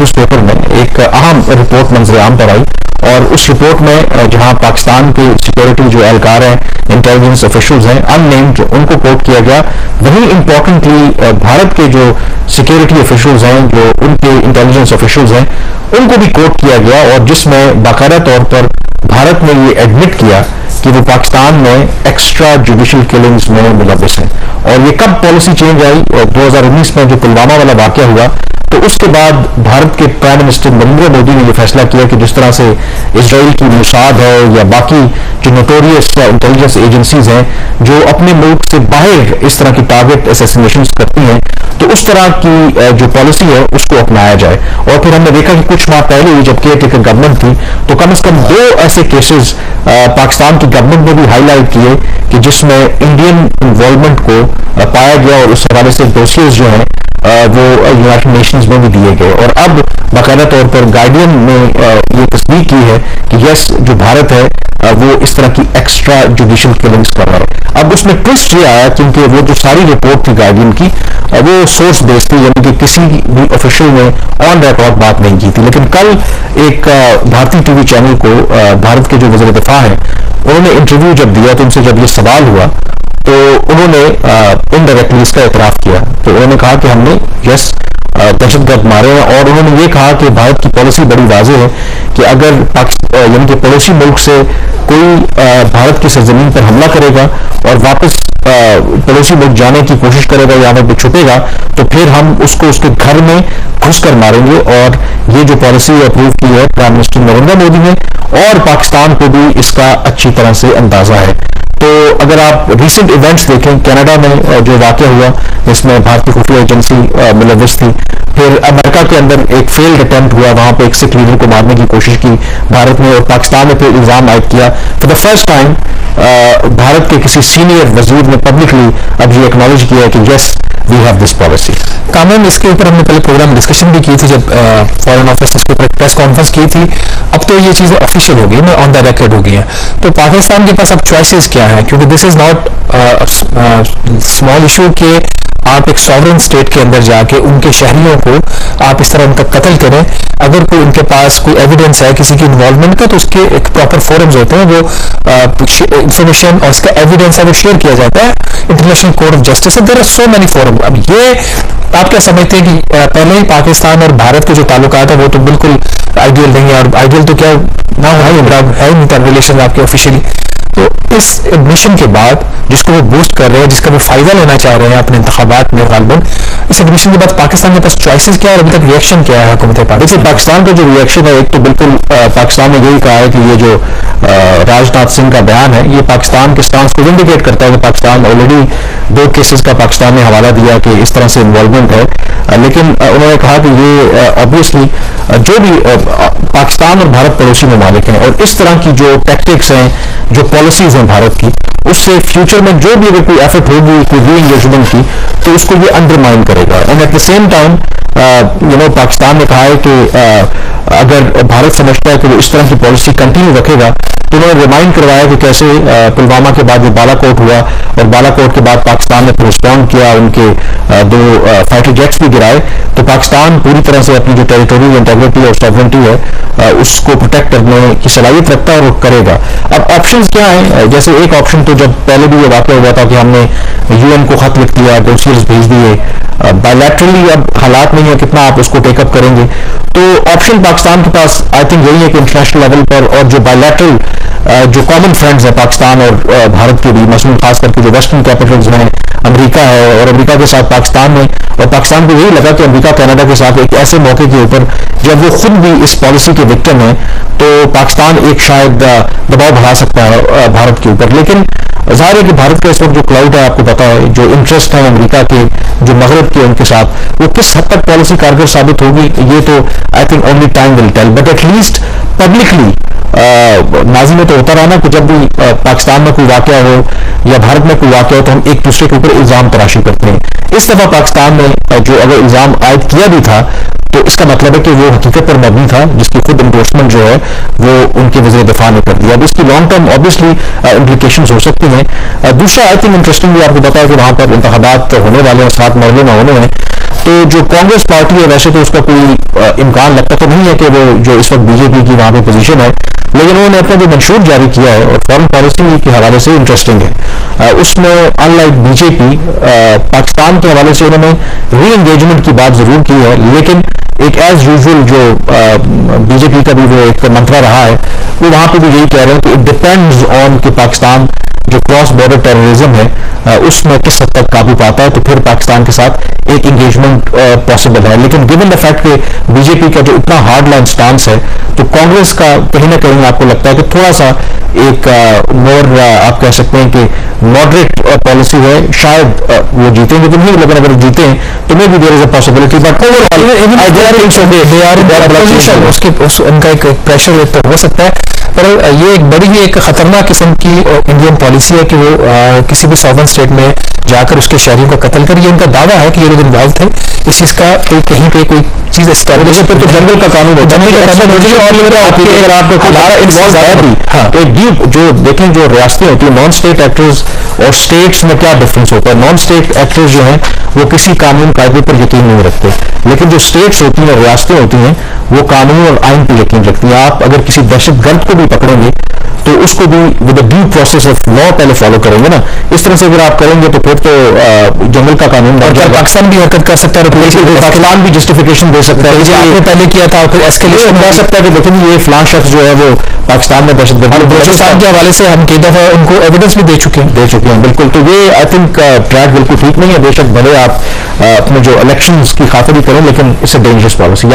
Newspaper में एक अहम रिपोर्ट मंजर-ए-आम पर आई, और उस रिपोर्ट में जहां पाकिस्तान के सिक्योरिटी जो एहलकार हैं, इंटेलिजेंस ऑफिशियल्स हैं, अननेम्ड, उनको कोट किया गया। वहीं इंपॉर्टेंटली भारत के जो सिक्योरिटी ऑफिशियल्स हैं, जो उनके इंटेलिजेंस ऑफिशियल्स हैं, उनको भी कोट किया गया, और जिसमें बाकायदा तौर पर भारत ने ये एडमिट किया कि वो पाकिस्तान में एक्स्ट्रा जुडिशियल किलिंग्स में मुलविस है। और ये कब पॉलिसी चेंज आई? 2019 में जो पुलवामा वाला वाकया हुआ, तो उसके बाद भारत के प्राइम मिनिस्टर नरेंद्र मोदी ने यह फैसला किया कि जिस तरह से इजराइल की मोसाद है या बाकी जो नोटोरियस इंटेलिजेंस एजेंसीज हैं जो अपने मुल्क से बाहर इस तरह की टारगेट असैसिनेशन करती हैं, तो उस तरह की जो पॉलिसी है उसको अपनाया जाए। और फिर हमने देखा कि कुछ माह पहले ही जब केयरटेकर गवर्नमेंट थी, तो कम से कम 2 ऐसे केसेस पाकिस्तान की गवर्नमेंट ने भी हाईलाइट किए कि जिसमें इंडियन इन्वॉल्वमेंट को पाया गया, और उस हवाले से डोसियर्स जो हैं वो यूनाइटेड नेशंस में भी दिए गए। और अब बाकायदा तौर पर गार्डियन ने ये तस्दीक की है कि यस, जो भारत है वो इस तरह की एक्स्ट्रा जुडिशियल किलिंग्स कर रहा है। अब उसमें ट्विस्ट ये आया क्योंकि वो जो सारी रिपोर्ट थी गार्डियन की, वो सोर्स बेस्ड थी, यानी कि किसी भी ऑफिशियल ने ऑन रिकॉर्ड बात नहीं की थी। लेकिन कल एक भारतीय टीवी चैनल को भारत के जो वज़ीर दिफा हैं, उन्होंने इंटरव्यू जब दिया, तो उनसे जब ये सवाल हुआ, तो उन्होंने इनडायरेक्टली इसका एतराफ़ किया। तो उन्होंने कहा कि हमने यस दहशतगर्द मारे हैं, और उन्होंने ये कहा कि भारत की पॉलिसी बड़ी वाज़ेह है कि अगर यानी कि पड़ोसी मुल्क से कोई भारत की सरजमीन पर हमला करेगा और वापस पड़ोसी मुल्क जाने की कोशिश करेगा या वहां पर छुपेगा, तो फिर हम उसको उसके घर में घुसकर मारेंगे। और ये जो पॉलिसी अप्रूव की है प्राइम मिनिस्टर नरेंद्र मोदी ने, और पाकिस्तान को भी इसका अच्छी तरह से अंदाजा है। तो अगर आप रिसेंट इवेंट्स देखें, कनाडा में जो वाकया हुआ जिसमें भारतीय खुफिया एजेंसी मुलविस थी, फिर अमेरिका के अंदर एक फेल्ड अटेम्प्ट हुआ, वहां पे एक सिख लीडर को मारने की कोशिश की भारत ने, और पाकिस्तान ने फिर इल्जाम आयद किया। For the first time Bharat के किसी सीनियर वजीर ने पब्लिकली अब ये एक्नॉलेज किया कि yes, we have this policy. कानून इसके ऊपर हमने पहले प्रोग्राम डिस्कशन भी की थी, जब फॉरेन ऑफिस इसके ऊपर प्रेस कॉन्फ्रेंस की थी। अब तो ये चीज़ें ऑफिशियल हो गई हैं, ऑन द रिकॉर्ड हो गई हैं। तो पाकिस्तान के पास अब चॉइसेस क्या हैं? क्योंकि this is not small issue के आप एक सॉवरेन स्टेट के अंदर जाके उनके शहरियों को आप इस तरह उनका कत्ल करें। अगर कोई उनके पास कोई एविडेंस है किसी की इन्वॉल्वमेंट का, तो उसके एक प्रॉपर फोरम्स होते हैं, वो इंफॉर्मेशन और उसका एविडेंस है वो शेयर किया जाता है international court of justice. There are so many forum. अब ये आप क्या समझते हैं कि पहले ही पाकिस्तान और भारत के जो ताल्लुकात है वो तो बिल्कुल आइडियल नहीं है, और आइडियल तो क्या ना है नहीं रिलेशन आपके ऑफिशियली। तो इस एडमिशन के बाद जिसको वो बूस्ट कर रहे हैं, जिसका वो फायदा लेना चाह रहे हैं अपने इंतखाबात में गालिबन, इस एडमिशन के बाद पाकिस्तान के पास चॉइसेस क्या है और अभी तक रिएक्शन क्या है हुकूमत पाकिस्तान? देखिए, पाकिस्तान का जो रिएक्शन है, एक तो बिल्कुल पाकिस्तान ने यही कहा है कि ये जो राजनाथ सिंह का बयान है, ये पाकिस्तान के स्टांस को इंडिकेट करता है कि पाकिस्तान ऑलरेडी 2 केसेस का पाकिस्तान ने हवाला दिया कि इस तरह से इन्वॉल्वमेंट है। लेकिन उन्होंने कहा कि ये ऑब्वियसली जो भी पाकिस्तान और भारत पड़ोसी ममालिक हैं, और इस तरह की जो टैक्टिक्स हैं, जो पॉलिसीज हैं भारत की, उससे फ्यूचर में जो भी अगर कोई एफर्ट होगी कोई री एंगेजमेंट की, तो उसको ये अंडरमाइन करेगा। And at the same time Pakistan ने कहा है कि अगर भारत समझता है कि वो इस तरह की पॉलिसी कंटिन्यू रखेगा, तो उन्होंने रिमाइंड करवाया कि कैसे पुलवामा के बाद जो बालाकोट हुआ, और बालाकोट के बाद पाकिस्तान ने रिस्पॉन्ड किया, उनके 2 फाइटर जेट्स भी गिराए। तो पाकिस्तान पूरी तरह से अपनी जो टेरिटोरियल इंटीग्रिटी और सॉवरेनिटी है उसको प्रोटेक्ट करने की सलाहियत रखता है, और वो करेगा। अब ऑप्शंस क्या हैं? जैसे एक ऑप्शन तो जब पहले भी ये वाकया हुआ था कि हमने यूएन को खत लिख दिया, डोसियर्स भेज दिए, बायलैटरली अब हालात नहीं है कितना आप उसको टेकअप करेंगे। तो ऑप्शन पाकिस्तान के पास आई थिंक यही है कि इंटरनेशनल लेवल पर, और जो बायलैटरल जो कॉमन फ्रेंड्स हैं पाकिस्तान और भारत के भी, मसलन खास करके जो वेस्टर्न कैपिटल्स हैं, अमेरिका है, और अमेरिका के साथ पाकिस्तान में, और पाकिस्तान को यही लगा कि अमेरिका कनाडा के साथ एक ऐसे मौके के ऊपर जब वो खुद भी इस पॉलिसी के विक्टिम है, तो पाकिस्तान एक शायद दबाव बढ़ा सकता है भारत के ऊपर। लेकिन जाहिर है कि भारत का इस वक्त जो क्लाउड है, आपको पता है, जो इंटरेस्ट है अमेरिका के, जो मगरब के उनके साथ, वो किस हद तक पॉलिसी कारगर साबित होगी, ये तो I think only time will tell. But at least publicly माजी में तो होता रहा ना कि जब भी पाकिस्तान में कोई वाकया हो या भारत में कोई वाकया हो तो हम एक दूसरे के ऊपर इल्जाम तराशी करते हैं। इस दफा पाकिस्तान में जो अगर इल्जाम आयद किया भी था तो इसका मतलब है कि वो हकीकत पर मबनी था, जिसकी खुद इंडोर्समेंट जो है वो उनके वज़ीर दिफा ने कर दिया। अब इसकी लॉन्ग टर्म ऑब्वियसली इम्प्लीकेशंस हो सकती हैं। दूसरा आई थिंक इंटरेस्टिंग भी आपको बताया कि वहां पर इंतखाबात होने वाले हैं, 7 मरहले में होने हैं, तो जो कांग्रेस पार्टी है वैसे तो उसका कोई इम्कान लगता तो नहीं है कि वो जो इस वक्त बीजेपी की वहां पर पोजीशन है, लेकिन उन्होंने अपना जो मंशूर जारी किया है और फॉरेन पॉलिसी के हवाले से इंटरेस्टिंग है। उसमें अनलाइक बीजेपी पाकिस्तान के हवाले से उन्होंने री एंगेजमेंट की बात जरूर की है, लेकिन एक एज यूजुअल जो बीजेपी का भी वो एक मंत्रा रहा है वो वहां पे भी यही कह रहे हैं कि इट डिपेंड्स ऑन कि पाकिस्तान जो क्रॉस बॉर्डर टेररिज्म है उसमें किस हद तक काबू पाता है, तो फिर पाकिस्तान के साथ एक एंगेजमेंट पॉसिबल है। लेकिन गिवन द फैक्ट कि बीजेपी का जो इतना हार्ड लाइन स्टांस है तो कांग्रेस का कहीं ना कहीं आपको लगता है कि थोड़ा सा एक मोर आप कह सकते हैं कि मॉडरेट पॉलिसी है, शायद वो जीतेंगे तो नहीं, लेकिन अगर जीते तो maybe there is a possibility, but उनका एक प्रेशर तो हो सकता है, पर ये एक बड़ी ही एक खतरनाक किस्म की इंडियन पॉलिसी है कि वो किसी भी सॉवरेन स्टेट में जाकर उसके शहरियों का कत्ल कर, ये उनका दावा है कि ये लोग इन्वॉल्व थे इस चीज का, कहीं पे कोई चीज एस्टैब्लिश है तो जंगल का कानून है, जंगल का कानून अगर आपको एक डीप जो देखें जो रियासतें होती है नॉन स्टेट एक्टर्स और स्टेट्स में क्या डिफरेंस होता है। नॉन स्टेट एक्टर्स जो हैं वो किसी कानून कायदे पर यकीन नहीं रखते, लेकिन जो स्टेट्स होती हैं रियासतें होती हैं वो कानून और आइन पर यकीन रखती हैं। आप अगर किसी दहशतगर्द को भी पकड़ेंगे तो उसको भी with due process of law पहले फॉलो करेंगे ना। इस तरह से अगर आप करेंगे तो फिर तो जंगल का कानून पाकिस्तान भी हरकत कर सकता है, पाकिस्तान भी जस्टिफिकेशन दे सकता है, आपने पहले किया था फिर एस्केलेशन हो सकता है कि लेकिन ये फलां शख्स जो है वो पाकिस्तान में बलूचिस्तान के हवाले से हम कई दफा उनको एविडेंस भी दे चुके हैं बिल्कुल। तो ये आई थिंक ट्रैक बिल्कुल ठीक नहीं है। बेशक भले आप अपने जो इलेक्शंस की खातिर ही करें, लेकिन इट्स अ डेंजरस पॉलिसी।